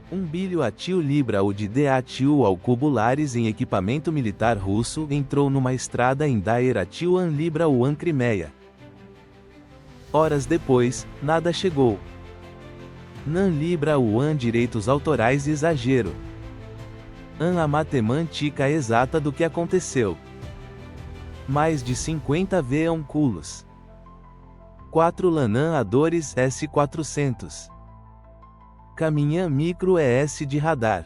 1 bilhão atil libra ou de DATU ao cubo lares em equipamento militar russo entrou numa estrada em Daer atil an libra ou an Crimeia. Horas depois, nada chegou. Nan libra ou an direitos autorais exagero. An a matemática exata do que aconteceu. Mais de 50 veículos. 4 Lanan Adores S-400. Caminhão micro ES de radar.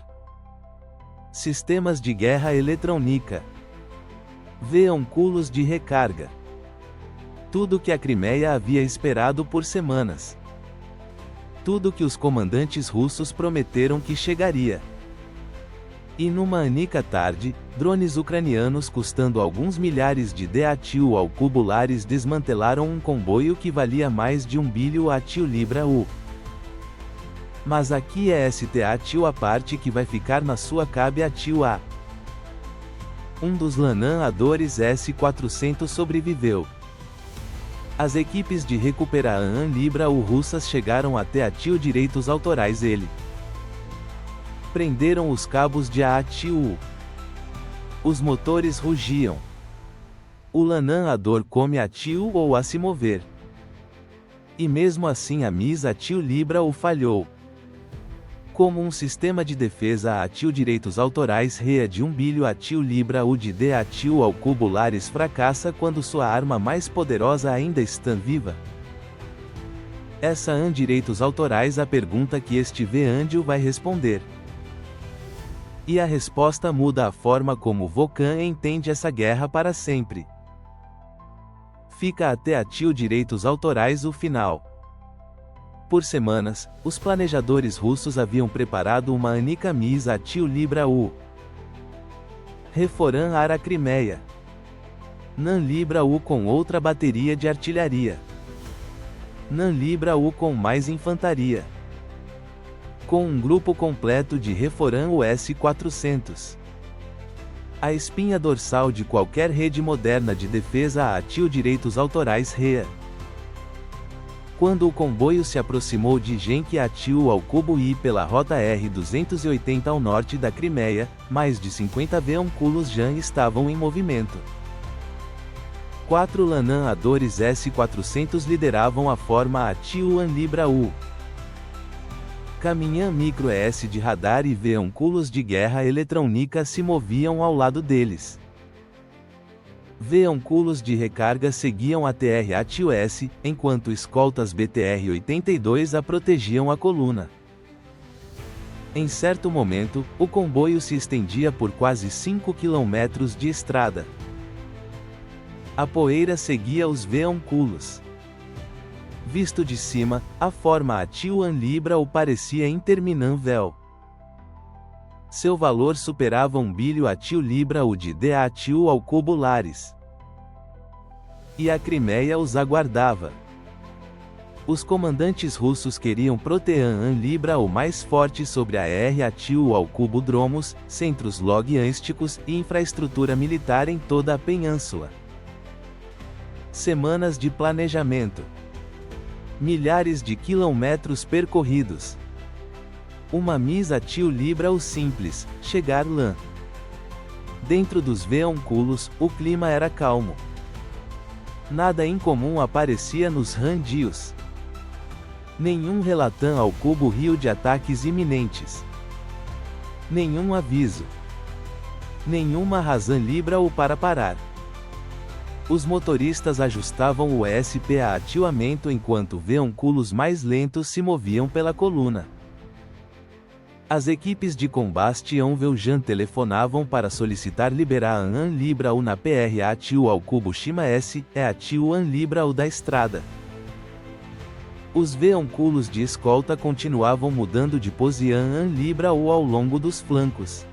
Sistemas de guerra eletrônica. Veículos de recarga. Tudo que a Crimeia havia esperado por semanas. Tudo que os comandantes russos prometeram que chegaria. E numa única tarde, drones ucranianos custando alguns milhares de DATU ao cubo lares desmantelaram um comboio que valia mais de 1 bilhão atil libra U. Mas aqui é ST atil a parte que vai ficar na sua cabe atil A. Um dos Lanan Adores S-400 sobreviveu. As equipes de recuperar an libra U russas chegaram até atil direitos autorais ele. Prenderam os cabos de ATU. Os motores rugiam. O Lanan Ador come atil ou a se mover. E mesmo assim a MIS atil libra o falhou. Como um sistema de defesa atil direitos autorais REA de 1 bilhão atil libra U de DATU ao cubo lares fracassa quando sua arma mais poderosa ainda está viva? Essa an direitos autorais a pergunta que este Veandio vai responder. E a resposta muda a forma como Vulcan entende essa guerra para sempre. Fica até atil direitos autorais o final. Por semanas, os planejadores russos haviam preparado uma única MIS atil libra U. Reforan Ara Crimeia. Nan libra U com outra bateria de artilharia. Nan libra U com mais infantaria. Com um grupo completo de Reforan US-400. A espinha dorsal de qualquer rede moderna de defesa atil direitos autorais REA. Quando o comboio se aproximou de Genk atil ao cubo I pela rota R-280 ao norte da Crimeia, mais de 50 veículos já estavam em movimento. 4 Lanan Adores S-400 lideravam a forma atil an libra U. Caminhão micro ES de radar e veículos de guerra eletrônica se moviam ao lado deles. Veículos de recarga seguiam a TR-ATUS, enquanto escoltas BTR-82 a protegiam a coluna. Em certo momento, o comboio se estendia por quase 5 km de estrada. A poeira seguia os veículos. Visto de cima, a forma atil an libra o parecia interminável. Seu valor superava 1 bilhão atil libra o de DATU ao cubo lares. E a Crimeia os aguardava. Os comandantes russos queriam proteger an libra o mais forte sobre a R-atil ao cubo dromos, centros logísticos e infraestrutura militar em toda a península. Semanas de planejamento. Milhares de quilômetros percorridos. Uma MIS atil libra o simples, chegar lá. Dentro dos veículos, o clima era calmo. Nada incomum aparecia nos radios. Nenhum relatão ao cubo rio de ataques iminentes. Nenhum aviso. Nenhuma razão libra-o para parar. Os motoristas ajustavam o ESP a atilamento enquanto veículos mais lentos se moviam pela coluna. As equipes de combate Anveljan telefonavam para solicitar liberar an libra u na PR atil ao cubo Shima S, é atil an libra u da estrada. Os veículos de escolta continuavam mudando de posição an libra u ao longo dos flancos.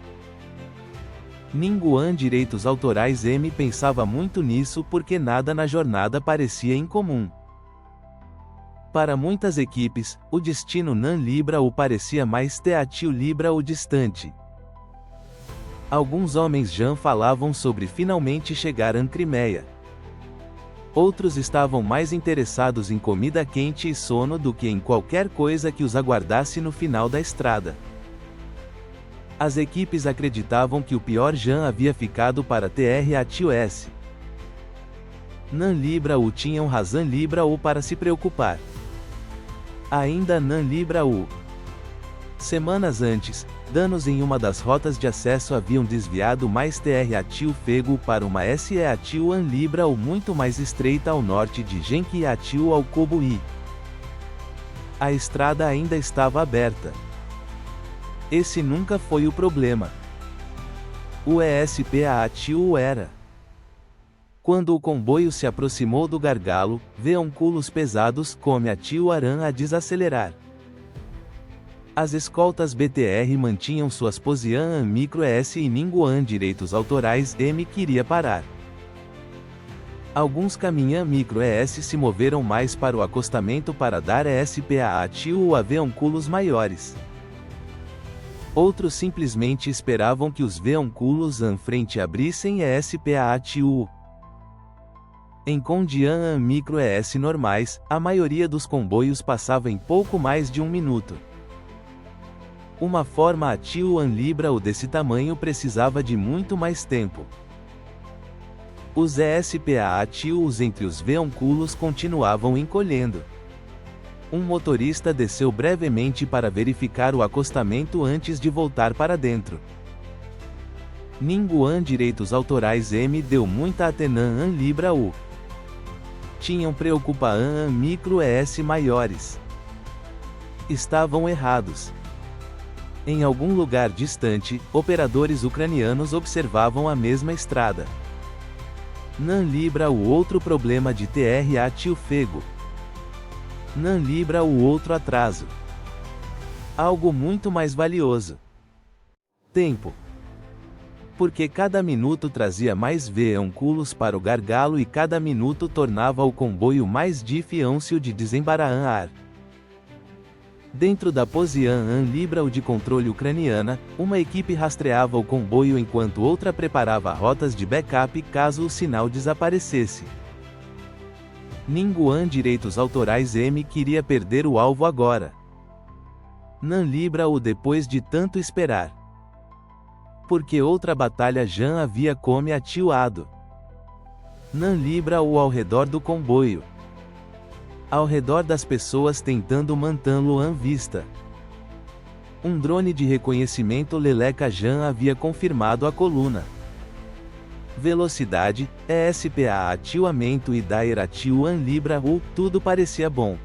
Ninguém direitos autorais M pensava muito nisso porque nada na jornada parecia incomum. Para muitas equipes, o destino nan libra o parecia mais teatil libra o distante. Alguns homens já falavam sobre finalmente chegar a Crimeia. Outros estavam mais interessados em comida quente e sono do que em qualquer coisa que os aguardasse no final da estrada. As equipes acreditavam que o pior já havia ficado para TRATIO-S. Nan Libra U tinham razão Libra U para se preocupar. Ainda Nan Libra U. Semanas antes, danos em uma das rotas de acesso haviam desviado mais TRATIO-Fego para uma SEATIO-An Libra U muito mais estreita ao norte de Genkiatio ao Cubo I. A estrada ainda estava aberta. Esse nunca foi o problema. O ESPATIO era. Quando o comboio se aproximou do gargalo, veículos pesados como a Tio Aran a desacelerar. As escoltas BTR mantinham suas posições micro S e ninguém direitos autorais M queria parar. Alguns caminhão micro ES se moveram mais para o acostamento para dar ESPATIO a veículos maiores. Outros simplesmente esperavam que os veículos à frente abrissem ESPATIO. Em condições micro ES normais, a maioria dos comboios passava em pouco mais de 1 minuto. Uma forma ATIO An Libra U desse tamanho precisava de muito mais tempo. Os ESPATIOs entre os veículos continuavam encolhendo. Um motorista desceu brevemente para verificar o acostamento antes de voltar para dentro. Ninguém direitos autorais M deu muita atenção An Libra U. Tinham preocupação micro ES maiores. Estavam errados. Em algum lugar distante, operadores ucranianos observavam a mesma estrada. Nan Libra U outro problema de TRATIO-Fego. Nan Libra U outro atraso. Algo muito mais valioso. Tempo. Porque cada minuto trazia mais veículos para o gargalo e cada minuto tornava o comboio mais difícil de desembaralhar. Dentro da posição An Libra U de controle ucraniana, uma equipe rastreava o comboio enquanto outra preparava rotas de backup caso o sinal desaparecesse. Ninguém direitos autorais M queria perder o alvo agora. Nan Libra U depois de tanto esperar. Porque outra batalha já havia começado. Nan Libra U ao redor do comboio. Ao redor das pessoas tentando mantê-lo à vista. Um drone de reconhecimento Leleca já havia confirmado a coluna. Velocidade, ESPATIO-amento e DAERATIO An Libra U, tudo parecia bom.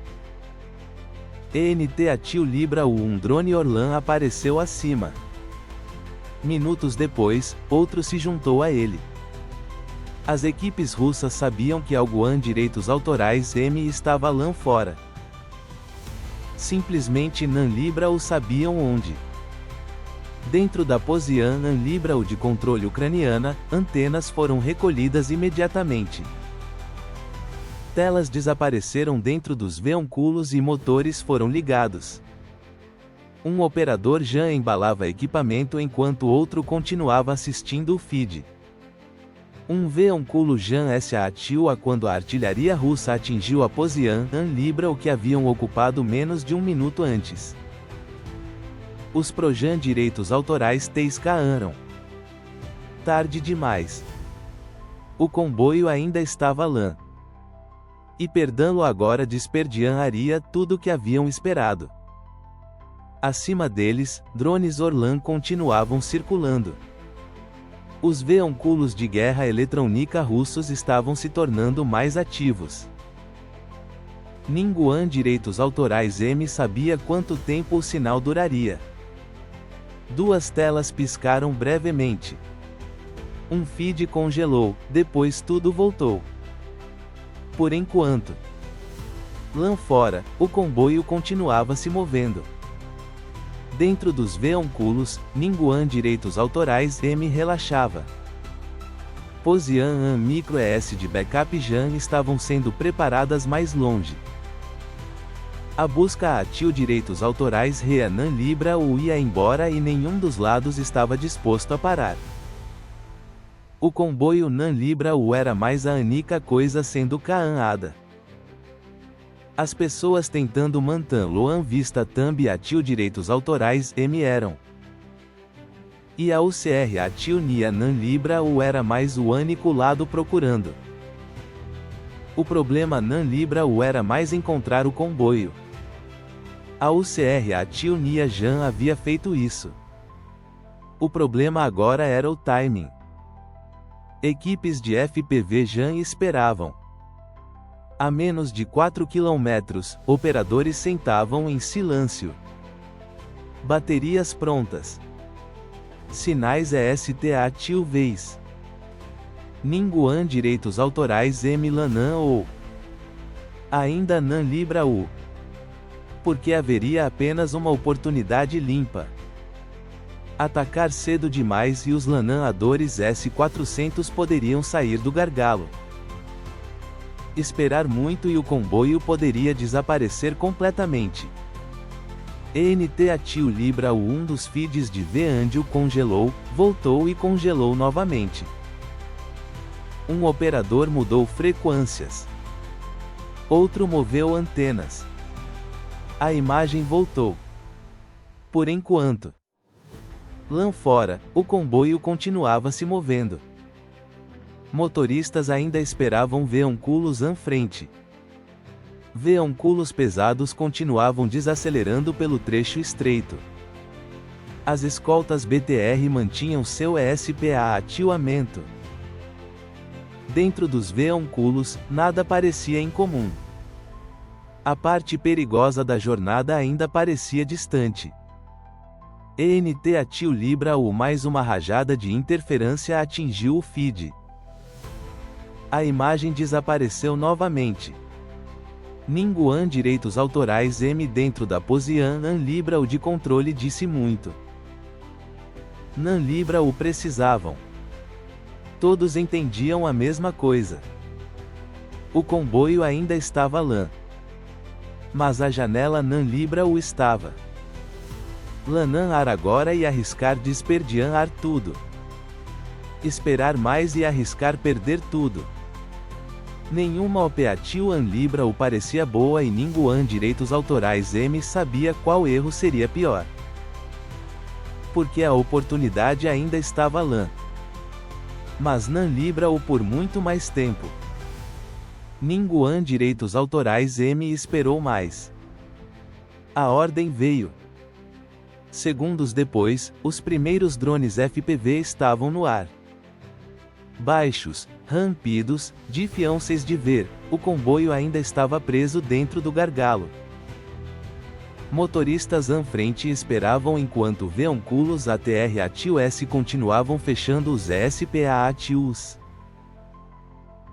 ENTATIO Libra U um drone Orlan apareceu acima. Minutos depois, outro se juntou a ele. As equipes russas sabiam que algo An direitos autorais M estava lá fora. Simplesmente Nan Libra U sabiam onde. Dentro da posição An Libra U de controle ucraniana, antenas foram recolhidas imediatamente. Telas desapareceram dentro dos veículos e motores foram ligados. Um operador já embalava equipamento enquanto outro continuava assistindo o feed. Um veículo já SATIO a quando a artilharia russa atingiu a posição An Libra U que haviam ocupado menos de 1 minuto antes. Os projan direitos autorais teiscaram. Tarde demais. O comboio ainda estava lá. E perdê-lo agora desperdiçaria tudo o que haviam esperado. Acima deles, drones Orlan continuavam circulando. Os veículos de guerra eletrônica russos estavam se tornando mais ativos. Ninguém direitos autorais M sabia quanto tempo o sinal duraria. 2 telas piscaram brevemente. Um feed congelou, depois tudo voltou. Por enquanto. Lá fora, o comboio continuava se movendo. Dentro dos veículos, ninguém direitos autorais M relaxava. Posição micro ES de backup já estavam sendo preparadas mais longe. A busca ATIO direitos autorais Nan Libra U ia embora e nenhum dos lados estava disposto a parar. O comboio Nan Libra U era mais a única coisa sendo caanada. As pessoas tentando mantê-lo à vista também ATIO direitos autorais M eram. E a UCR Atil Nia Nan Libra o era mais o único lado procurando. O problema Nan Libra o era mais encontrar o comboio. A UCR Atil Nia Jan havia feito isso. O problema agora era o timing. Equipes de FPV Jan esperavam. A menos de 4 km, operadores sentavam em silêncio. Baterias prontas. Sinais EST Atil vez. Ninguém direitos autorais M Lanan ou ainda Nan Libra U. Porque haveria apenas uma oportunidade limpa. Atacar cedo demais e os Lananadores S-400 poderiam sair do gargalo. Esperar muito e o comboio poderia desaparecer completamente. ENT Atil Libra U, um dos feeds de V-Angel congelou, voltou e congelou novamente. Um operador mudou frequências. Outro moveu antenas. A imagem voltou. Por enquanto. Lá fora, o comboio continuava se movendo. Motoristas ainda esperavam veículos à frente. Veículos pesados continuavam desacelerando pelo trecho estreito. As escoltas BTR mantinham seu ESPA atilamento. Dentro dos veículos, nada parecia incomum. A parte perigosa da jornada ainda parecia distante. ENT Atil Libra U mais uma rajada de interferência atingiu o feed. A imagem desapareceu novamente. Ninguém direitos autorais M dentro da posição Nan Libra U de controle disse muito. Nan Libra U precisavam. Todos entendiam a mesma coisa. O comboio ainda estava lá. Mas a janela Nan Libra U estava. Lanan ar agora e arriscar desperdiar ar tudo. Esperar mais e arriscar perder tudo. Nenhuma operatil An Libra U parecia boa e ninguém direitos autorais M sabia qual erro seria pior. Porque a oportunidade ainda estava lá. Mas Nan Libra U por muito mais tempo. Ninguém direitos autorais M esperou mais. A ordem veio. Segundos depois, os primeiros drones FPV estavam no ar. Baixos, rampidos, difíceis de ver, o comboio ainda estava preso dentro do gargalo. Motoristas à frente esperavam enquanto veículos ATR Atil S continuavam fechando os SPA Atils.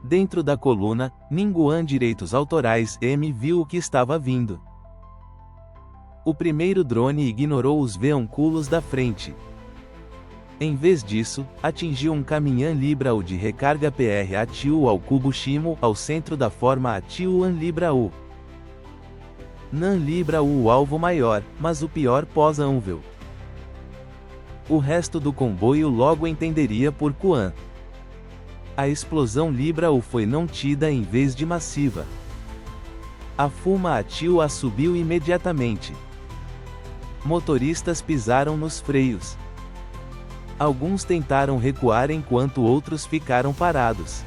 Dentro da coluna, ninguém direitos autorais M viu o que estava vindo. O primeiro drone ignorou os veículos da frente. Em vez disso, atingiu um caminhão Libra U de recarga PR Atil ao cubo Shimo ao centro da forma Atil An Libra U. Nan Libra U o alvo maior, mas o pior pós-ânvil. O resto do comboio logo entenderia por Quan. A explosão Libra U foi não tida em vez de massiva. A fuma Atil A subiu imediatamente. Motoristas pisaram nos freios. Alguns tentaram recuar enquanto outros ficaram parados.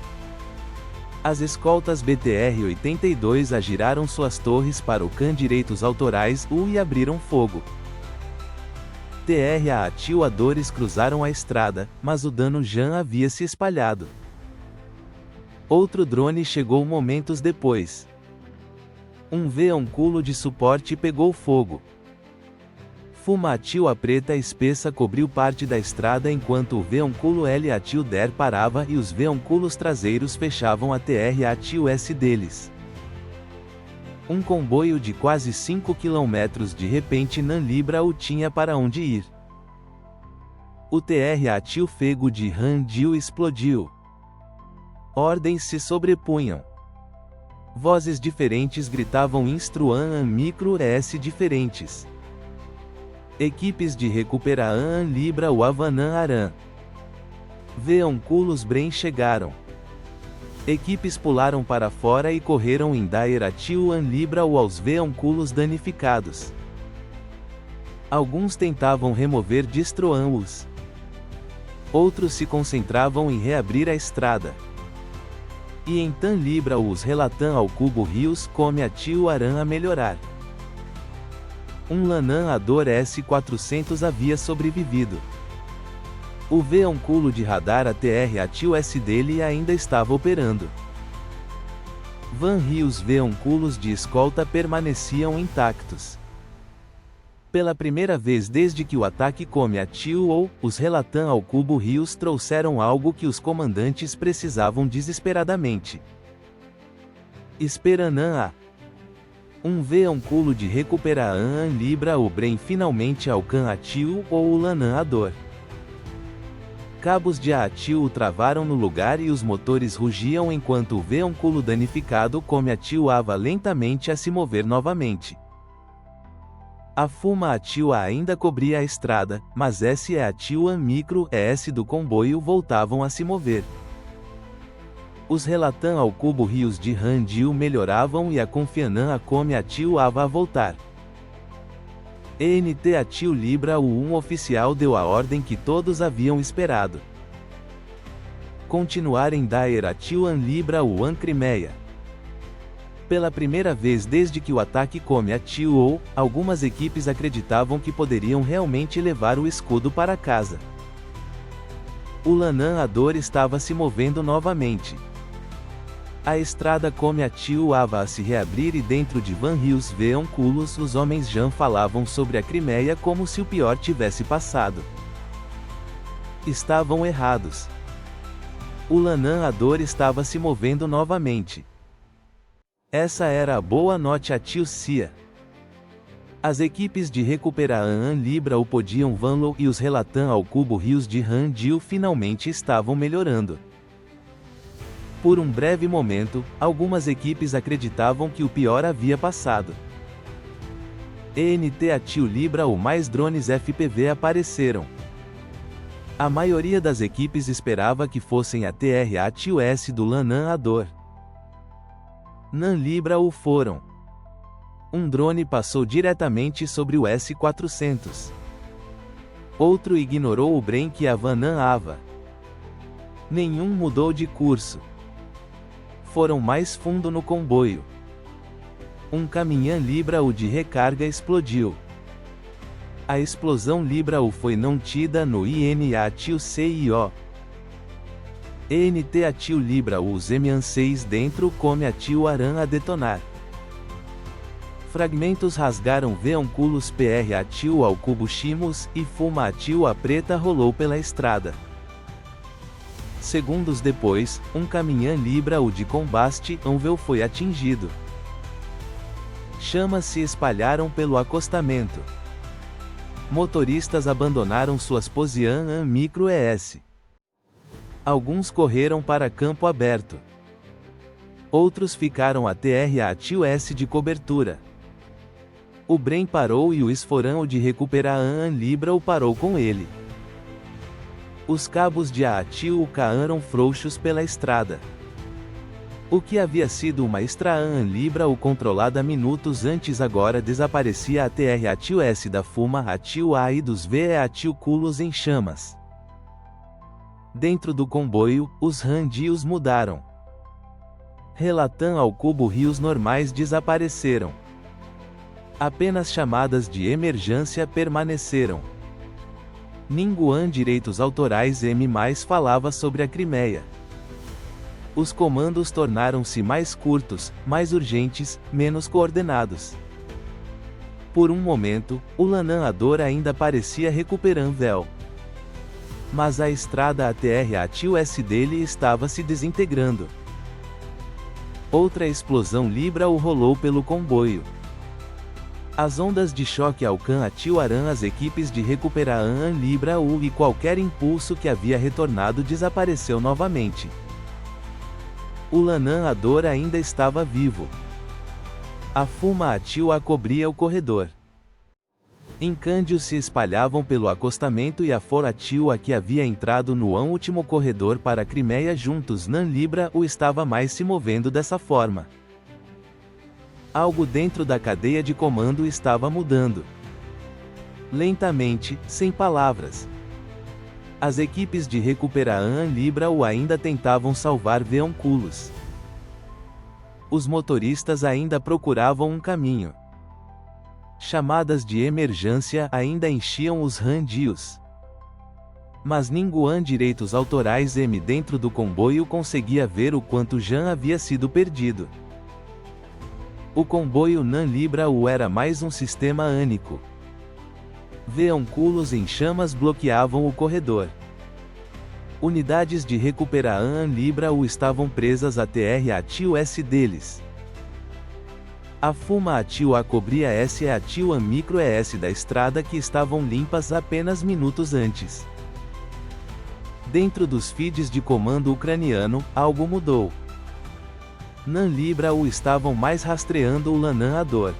As escoltas BTR-82 agiraram suas torres para o CAN direitos autorais U e abriram fogo. TRA atiladores cruzaram a estrada, mas o dano já havia se espalhado. Outro drone chegou momentos depois. Um veículo de suporte pegou fogo. Fuma Atil A preta espessa cobriu parte da estrada enquanto o veículo L Atil Der parava e os veículos traseiros fechavam a TR Atil S deles. Um comboio de quase 5 km de repente Nan Libra U tinha para onde ir. O TR Atil Fego de Randil explodiu. Ordens se sobrepunham. Vozes diferentes gritavam Instruan Micro S diferentes. Equipes de Recuperaan Libra U Avanan Aran. Veículos Bren chegaram. Equipes pularam para fora e correram em Daer Atil An Libra U aos veículos danificados. Alguns tentavam remover Destroan-os. Outros se concentravam em reabrir a estrada. E em Tan Libra os relatan ao cubo rios come a tio Aran a melhorar. Um Lanã Ador S-400 havia sobrevivido. O veículo de radar ATR ATIL-S dele ainda estava operando. Van Rios veículos de escolta permaneciam intactos. Pela primeira vez desde que o ataque come a Tio ou os relatan ao Cubo Rios trouxeram algo que os comandantes precisavam desesperadamente. Esperanã a um veículo de recuperar Libra o Bren finalmente alcan a Tio ou o Lanã Ador. Cabos de Atil o travaram no lugar e os motores rugiam enquanto o veículo danificado come ava lentamente a se mover novamente. A fuma Atil ainda cobria a estrada, mas S e Atil micro ES do comboio voltavam a se mover. Os relatan ao cubo rios de Randil melhoravam e a Confianã a come ava a voltar. ENT Atil Libra o um oficial deu a ordem que todos haviam esperado. Continuar em Daer Atil Libra o Crimeia. Pela primeira vez desde que o ataque come Atil ou, algumas equipes acreditavam que poderiam realmente levar o escudo para casa. O Lanã Ador estava se movendo novamente. A estrada come ava a se reabrir e dentro de Van Rios veículos os homens já falavam sobre a Crimeia como se o pior tivesse passado. Estavam errados. O Lanã Ador estava se movendo novamente. Essa era a boa notícia Cia. As equipes de recuperar Libra o podiam Vanlo e os relatan ao cubo rios de Randil finalmente estavam melhorando. Por um breve momento, algumas equipes acreditavam que o pior havia passado. ENT Atil Libra ou mais drones FPV apareceram. A maioria das equipes esperava que fossem ATR Atil-S do Lanã Ador. Nan Libra o foram. Um drone passou diretamente sobre o S-400. Outro ignorou o Bren que a Vanã ava. Nenhum mudou de curso. Foram mais fundo no comboio. Um caminhão Libra o de recarga explodiu. A explosão Libra o foi não tida no INA Atil CIO. ENT Atil Libra o Zemian 6 dentro come Atil Aran a detonar. Fragmentos rasgaram veículos PR Atil ao cubo Chimos e fuma Atil a preta rolou pela estrada. Segundos depois, um caminhão Libra o de combate Anvel foi atingido. Chamas se espalharam pelo acostamento. Motoristas abandonaram suas posições micro ES. Alguns correram para campo aberto. Outros ficaram a TR Atil-S de cobertura. O Bren parou e o esforão de recuperar Libra o parou com ele. Os cabos de Atil caíram frouxos pela estrada. O que havia sido uma extra Libra o controlada minutos antes agora desaparecia a TR Atil-S da fuma Atil-A e dos VE Atil-culos em chamas. Dentro do comboio, os randios mudaram. Relatan ao cubo rios normais desapareceram. Apenas chamadas de emergência permaneceram. Ninguém direitos autorais M+ falava sobre a Crimeia. Os comandos tornaram-se mais curtos, mais urgentes, menos coordenados. Por um momento, o Lanã Ador ainda parecia recuperando véu. Mas a estrada ATR Atil-S dele estava se desintegrando. Outra explosão Libra o rolou pelo comboio. As ondas de choque alcan Atil Aran as equipes de recuperar Libra o e qualquer impulso que havia retornado desapareceu novamente. O Lanã Ador ainda estava vivo. A fuma Atil a cobria o corredor. Incêndios se espalhavam pelo acostamento e a For Atil a que havia entrado no último corredor para a Crimeia juntos Nan Libra o estava mais se movendo dessa forma. Algo dentro da cadeia de comando estava mudando. Lentamente, sem palavras. As equipes de Recupera-An Libra-U ainda tentavam salvar Veonculos. Os motoristas ainda procuravam um caminho. Chamadas de emergência ainda enchiam os randios. Mas ninguém direitos autorais M dentro do comboio conseguia ver o quanto Jean havia sido perdido. O comboio Nan Libra-U era mais um sistema ânico. Veonculos em chamas bloqueavam o corredor. Unidades de Recupera-An Libra-U estavam presas a TR-ATIL-S deles. A fuma ATIL-A cobria S-ATIL-A micro-ES da estrada que estavam limpas apenas minutos antes. Dentro dos feeds de comando ucraniano, algo mudou. Nan Libra-U estavam mais rastreando o Lanan-Ador.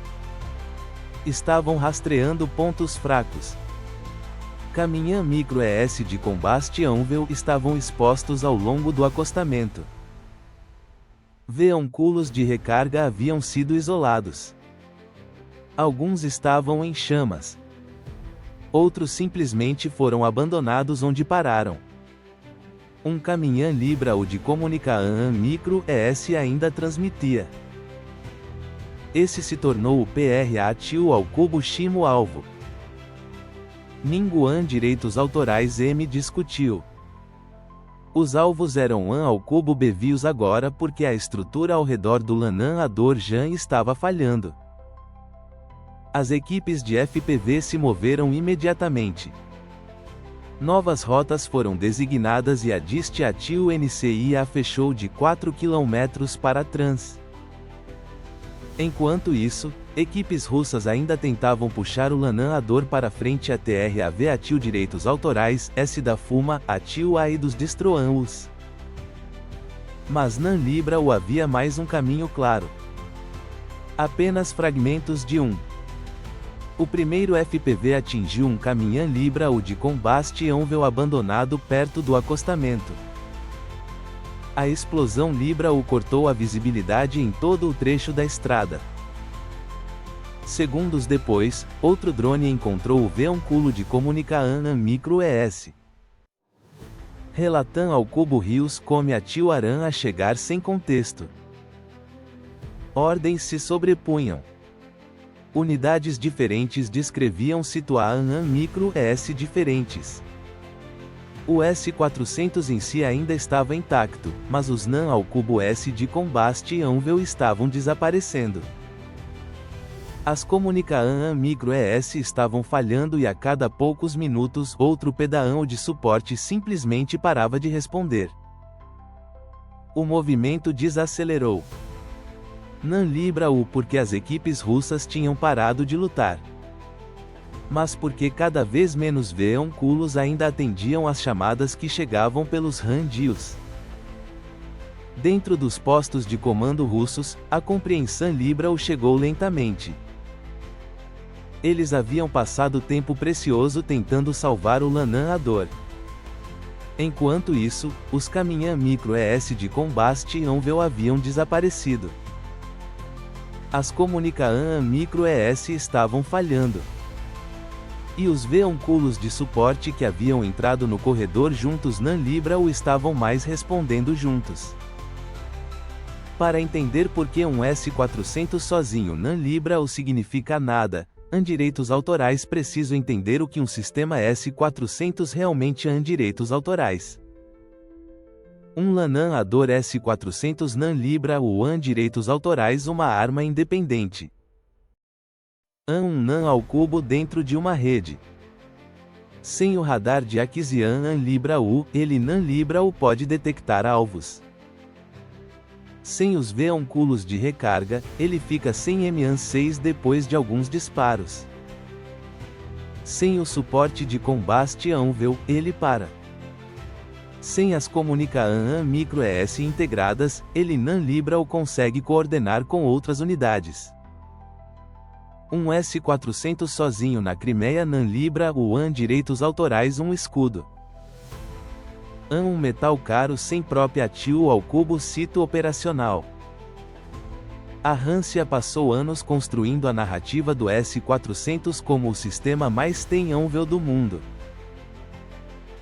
Estavam rastreando pontos fracos. Caminhão micro-ES de Combastiãovel estavam expostos ao longo do acostamento. Veonculos de recarga haviam sido isolados. Alguns estavam em chamas. Outros simplesmente foram abandonados onde pararam. Um caminhão Libra-U de Comunica-An micro-ES ainda transmitia. Esse se tornou o PRA-TIL ao cubo Chimo alvo. Ninguém direitos autorais M discutiu. Os alvos eram An ao cubo Bevios agora porque a estrutura ao redor do Lanan-Ador Jan estava falhando. As equipes de FPV se moveram imediatamente. Novas rotas foram designadas e a Dist-ATIL NCIA fechou de 4 km para trans. Enquanto isso, equipes russas ainda tentavam puxar o Lanan-Ador para frente a TR-AV ATIL direitos autorais, S da Fuma, ATIL-A e dos Destroan-Us. Mas Nan Libra-U havia mais um caminho claro. Apenas fragmentos de um. O primeiro FPV atingiu um caminhão Libra-U de Combastiãovel abandonado perto do acostamento. A explosão Libra-U cortou a visibilidade em todo o trecho da estrada. Segundos depois, outro drone encontrou o Veonculo de Comunica-An micro-ES. Relatan ao cubo Rios come ATIL-ARAN a chegar sem contexto. Ordens se sobrepunham. Unidades diferentes descreviam situação micro-ES diferentes. O S-400 em si ainda estava intacto, mas os NAN ao cubo S de Combastiãovel estavam desaparecendo. As Comunica-An micro-ES estavam falhando e a cada poucos minutos outro pedaão de suporte simplesmente parava de responder. O movimento desacelerou. Nan Libra-U porque as equipes russas tinham parado de lutar. Mas porque cada vez menos Veonculos ainda atendiam às chamadas que chegavam pelos randios. Dentro dos postos de comando russos, a compreensão Libra-U chegou lentamente. Eles haviam passado tempo precioso tentando salvar o Lanan-Ador. Enquanto isso, os caminhão micro-ES de Combastiãovel haviam desaparecido. As Comunica-An micro-ES estavam falhando. E os Veonculos de suporte que haviam entrado no corredor juntos Nan Libra-U estavam mais respondendo juntos. Para entender por que um S-400 sozinho Nan Libra-U significa nada, direitos autorais preciso entender o que um sistema S-400 realmente direitos autorais. Um Lanan-Ador S-400 Nan Libra-U direitos autorais uma arma independente. Um NAN ao cubo dentro de uma rede. Sem o radar de Aquizian Libra-U, ele Nan Libra-U pode detectar alvos. Sem os Veonculos de recarga, ele fica sem MAN-6 depois de alguns disparos. Sem o suporte de Combastiãovel, ele para. Sem as Comunica-An micro-ES integradas, ele Nan Libra-U consegue coordenar com outras unidades. Um S-400 sozinho na Crimeia Nan Libra-U direitos autorais um escudo. Um metal caro sem própria ATIL ao cubo cito operacional. A Rússia passou anos construindo a narrativa do S-400 como o sistema mais tenhável do mundo.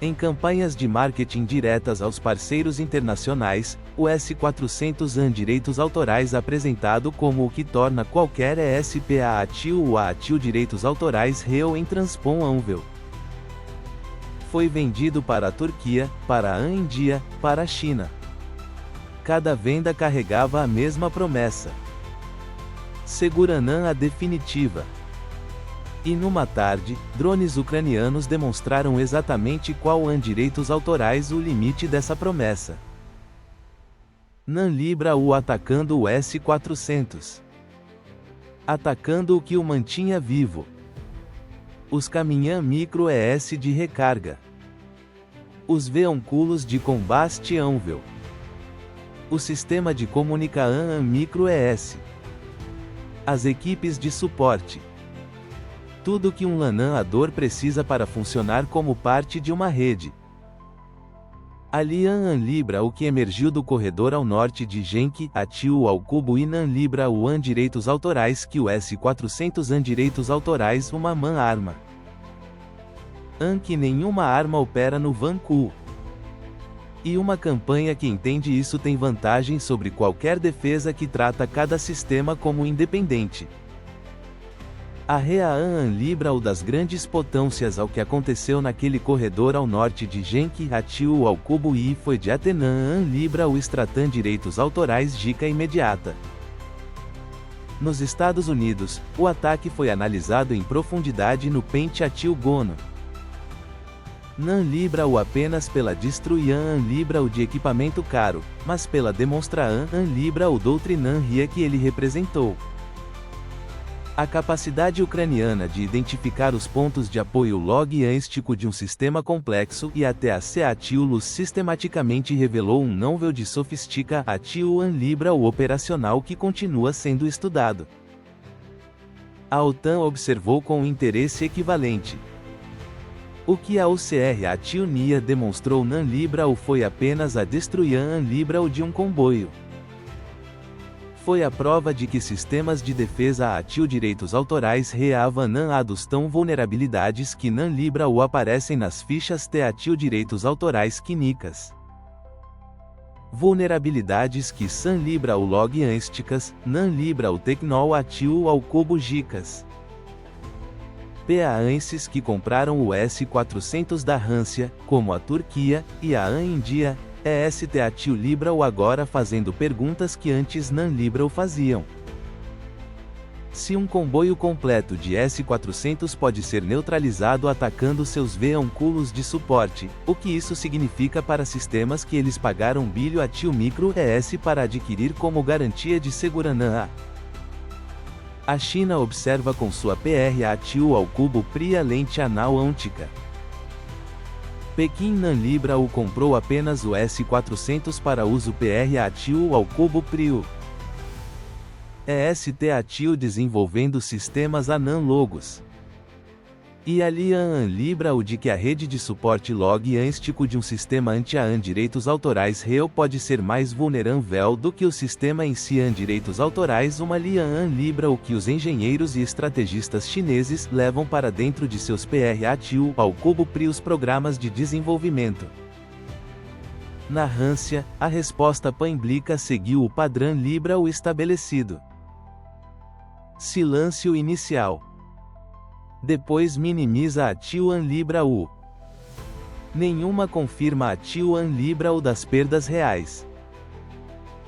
Em campanhas de marketing diretas aos parceiros internacionais, o S400 AN direitos autorais apresentado como o que torna qualquer ESPA ATIL ou ATIL direitos autorais real em Transpon-Anvil. Foi vendido para a Turquia, para a Índia, para a China. Cada venda carregava a mesma promessa. Seguranã a definitiva. E numa tarde, drones ucranianos demonstraram exatamente qual AN direitos autorais o limite dessa promessa. NAN Libra U atacando o S400. Atacando o que o mantinha vivo. Os caminhão micro ES de recarga. Os veículos de combate Anvil. O sistema de comunicação micro ES. As equipes de suporte. Tudo que um LANador precisa para funcionar como parte de uma rede. Ali AN Libra o que emergiu do corredor ao norte de Genk, ATIL ao cubo e NAN Libra o AN direitos autorais que o S400 AN direitos autorais uma MAN arma. AN que nenhuma arma opera no Vanku. E uma campanha que entende isso tem vantagem sobre qualquer defesa que trata cada sistema como independente. A AN Libra o das grandes potências ao que aconteceu naquele corredor ao norte de Genk, ATIL ao cubo e foi de Atenan AN Libra o Stratan direitos autorais dica imediata. Nos Estados Unidos, o ataque foi analisado em profundidade no Pente ATIL Gono. NAN Libra o apenas pela destruir AN Libra o de equipamento caro, mas pela demonstrar AN Libra o doutrinan RIA que ele representou. A capacidade ucraniana de identificar os pontos de apoio logístico de um sistema complexo e até a CATIL-LUS sistematicamente revelou um nível de sofistica ATIL AN Libra o operacional que continua sendo estudado. A OTAN observou com interesse equivalente. O que a OCR ATIL NIA demonstrou NAN Libra o foi apenas a destruir AN Libra o de um comboio. Foi a prova de que sistemas de defesa ATIL direitos autorais reavam NAN-ados tão vulnerabilidades que NAN Libra o aparecem nas fichas T ATIL direitos autorais quinicas. Vulnerabilidades que SAN Libra o logísticas, NAN Libra o Tecnol ATIL ao cubo gicas. PAANSES que compraram o S400 da Rússia, como a Turquia, e a AN Índia, EST ATIL Libra o agora fazendo perguntas que antes NAN Libra o faziam. Se um comboio completo de S400 pode ser neutralizado atacando seus veículos de suporte, o que isso significa para sistemas que eles pagaram bilhão ATIL micro ES para adquirir como garantia de segurança? A China observa com sua PR ATIL ao cubo PRIA lente anal ôntica. Pequim NAN Libra o comprou apenas o S400 para uso PR ATIL ao cubo PRIO. EST ATIL desenvolvendo sistemas ANAN logos. E ali AN Libra o de que a rede de suporte logístico de um sistema anti-AN direitos autorais real pode ser mais vulnerável do que o sistema em si AN direitos autorais uma AN Libra o que os engenheiros e estrategistas chineses levam para dentro de seus PR ATIL ao cubo PRI os programas de desenvolvimento. Na Rússia, a resposta pública seguiu o padrão Libra o estabelecido. Silêncio inicial. Depois minimiza ATIL AN Libra U. Nenhuma confirma ATIL AN Libra U das perdas reais.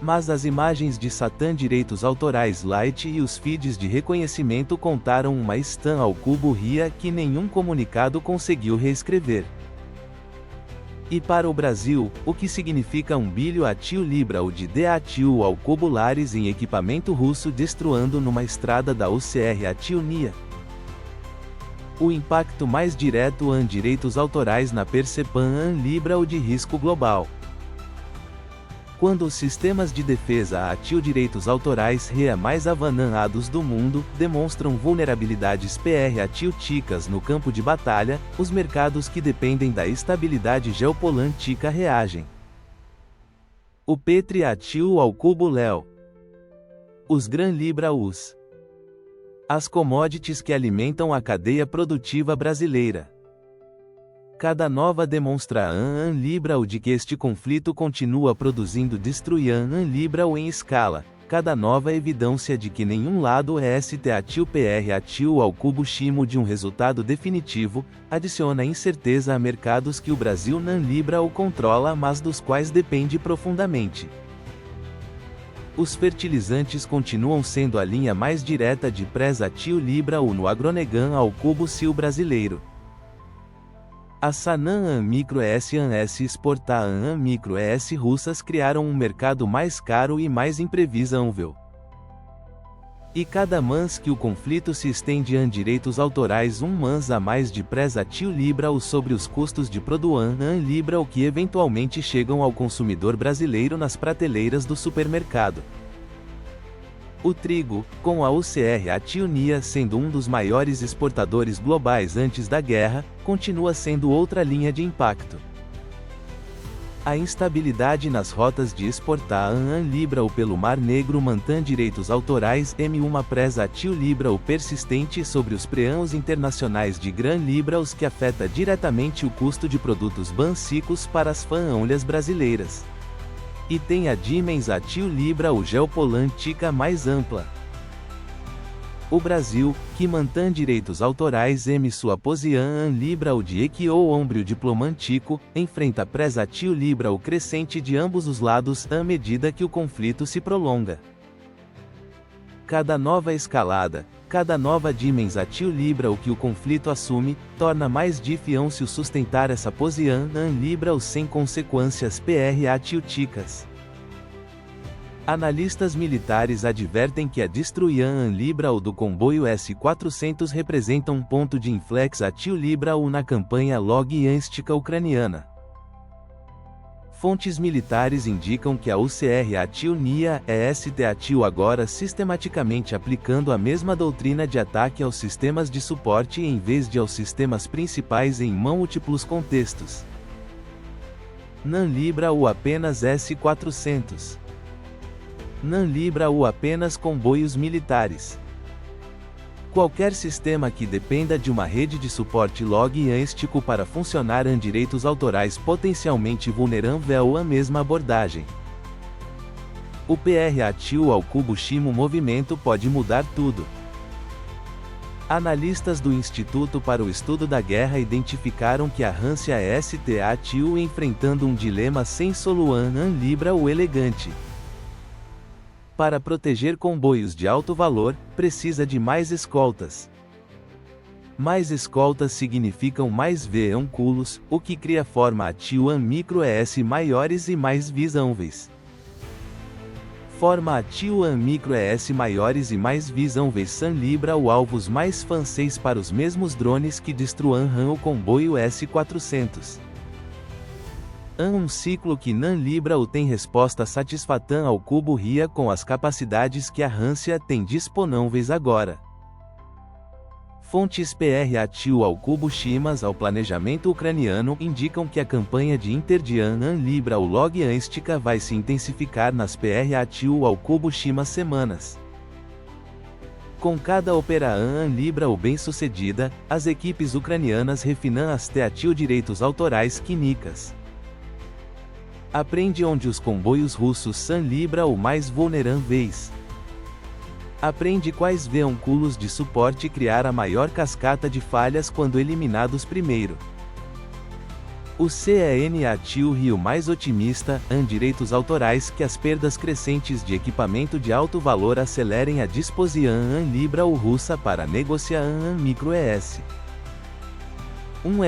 Mas as imagens de Satan direitos autorais Light e os feeds de reconhecimento contaram uma stan ao cubo RIA que nenhum comunicado conseguiu reescrever. E para o Brasil, o que significa 1 bilhão ATIL Libra ou de DATIL ao cubo lares em equipamento russo destruindo numa estrada da OCR ATIL NIA. O impacto mais direto AN direitos autorais na percepção AN Libra ou de risco global. Quando os sistemas de defesa ATIL direitos autorais REA mais avançados do mundo demonstram vulnerabilidades PR ATIL ticas no campo de batalha, os mercados que dependem da estabilidade geopolítica reagem. O Petri ATIL ao cubo Léo. Os Gran Libra US. As commodities que alimentam a cadeia produtiva brasileira. Cada nova demonstra an Libra de que este conflito continua produzindo destruir an Libra em escala. Cada nova evidência de que nenhum lado é STATIL-PR ao cubo chimo de um resultado definitivo, adiciona incerteza a mercados que o Brasil não Libra o controla mas dos quais depende profundamente. Os fertilizantes continuam sendo a linha mais direta de pré-ATIL Libra no agronegan ao cubo sil brasileiro. A Sanan Micro ES exportar Micro ES russas criaram um mercado mais caro e mais imprevisível. E cada mês que o conflito se estende direitos autorais mês a mais de pré-ATIL Libra sobre os custos de produção Libra o que eventualmente chegam ao consumidor brasileiro nas prateleiras do supermercado. O trigo, com a UCR Atiunia sendo um dos maiores exportadores globais antes da guerra, continua sendo outra linha de impacto. A instabilidade nas rotas de exportar Libra pelo Mar Negro mantém direitos autorais uma pré-ATIL Libra persistente sobre os preços internacionais de grã Libra os que afeta diretamente o custo de produtos básicos para as famílias brasileiras. E tem a dimensão ATIL Libra geopolítica mais ampla. O Brasil, que mantém direitos autorais sua posição Libra de que o ombro diplomático, enfrenta pré-ATIL Libra crescente de ambos os lados à medida que o conflito se prolonga. Cada nova escalada, cada nova dimensão ATIL Libra que o conflito assume, torna mais difícil sustentar essa posição Libra sem consequências PR-atílicas. Analistas militares advertem que a destruição Libra do comboio S-400 representa um ponto de inflexão ATIL Libra na campanha logística ucraniana. Fontes militares indicam que a UCR Atiunia é STATIL agora sistematicamente aplicando a mesma doutrina de ataque aos sistemas de suporte em vez de aos sistemas principais em múltiplos contextos. Não Libra apenas S-400. Não Libra apenas comboios militares. Qualquer sistema que dependa de uma rede de suporte logístico para funcionar em direitos autorais potencialmente vulnerável à mesma abordagem. O PR-ATIL ao cubo chimo movimento pode mudar tudo. Analistas do Instituto para o Estudo da Guerra identificaram que a Rússia é STATIL enfrentando um dilema sem solução Libra elegante. Para proteger comboios de alto valor, precisa de mais escoltas. Mais escoltas significam mais veículos, o que cria forma ATIL Micro ES maiores e mais visíveis. Forma ATIL Micro ES maiores e mais visíveis são Libra alvos mais fáceis para os mesmos drones que destruam o comboio S-400. Um ciclo que não Libra tem resposta satisfatória ao cubo RIA com as capacidades que a Rússia tem disponíveis agora. Fontes PR-ATIL ao cubo chimas ao planejamento ucraniano indicam que a campanha de interdian Libra logística vai se intensificar nas PR-ATIL ao cubo chimas semanas. Com cada operação Libra bem-sucedida, as equipes ucranianas refinam as TATIL direitos autorais químicas. Aprende onde os comboios russos são Libra mais vulneráveis. Aprende quais veículos de suporte criar a maior cascata de falhas quando eliminados primeiro. O CEN ATIL Rio mais otimista, direitos autorais que as perdas crescentes de equipamento de alto valor acelerem a disposição Libra russa para negociar Micro ES.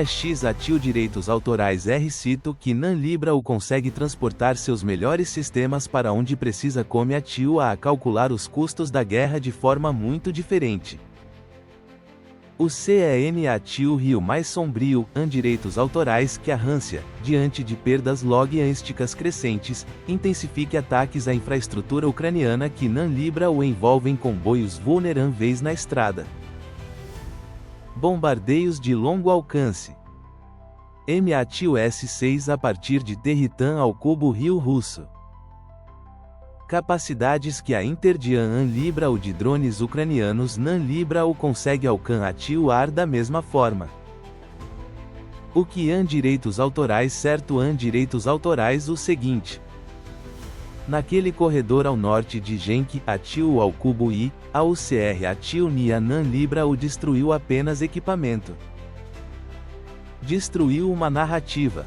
X ATIL direitos autorais cito que não Libra consegue transportar seus melhores sistemas para onde precisa come ATIL a calcular os custos da guerra de forma muito diferente. O CEN ATIL Rio mais sombrio, direitos autorais que a Rússia, diante de perdas logísticas crescentes, intensifique ataques à infraestrutura ucraniana que não Libra envolvem comboios vulneráveis na estrada. Bombardeios de longo alcance. ATIL S-6 a partir de Territan ao cubo Rio russo. Capacidades que a interdian Libra de drones ucranianos não Libra consegue alcançar ATIL ar da mesma forma. O que han direitos autorais? Certo, han direitos autorais o seguinte. Naquele corredor ao norte de Genki, Atil ao cubo I, a UCR Atil Nia Nan Libra o destruiu apenas equipamento. Destruiu uma narrativa.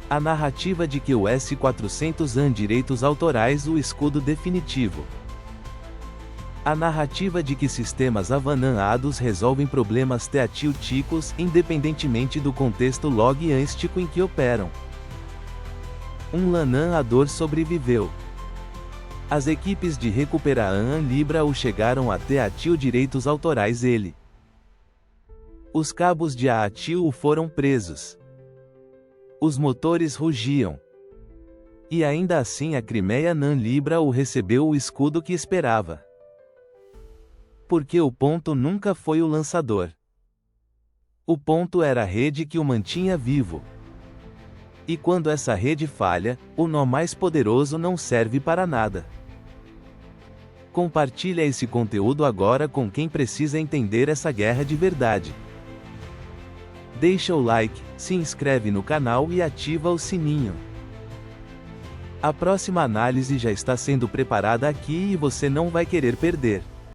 A narrativa de que o S400 han direitos autorais o escudo definitivo. A narrativa de que sistemas avançados resolvem problemas teatílicos independentemente do contexto logístico em que operam. Um lanador sobreviveu. As equipes de recuperação Libra o chegaram até Atil direitos autorais ele. Os cabos de Atil foram presos. Os motores rugiam. E ainda assim a Crimeia Nan Libra o recebeu o escudo que esperava. Porque o ponto nunca foi o lançador. O ponto era a rede que o mantinha vivo. E quando essa rede falha, o nó mais poderoso não serve para nada. Compartilha esse conteúdo agora com quem precisa entender essa guerra de verdade. Deixa o like, se inscreve no canal e ativa o sininho. A próxima análise já está sendo preparada aqui e você não vai querer perder.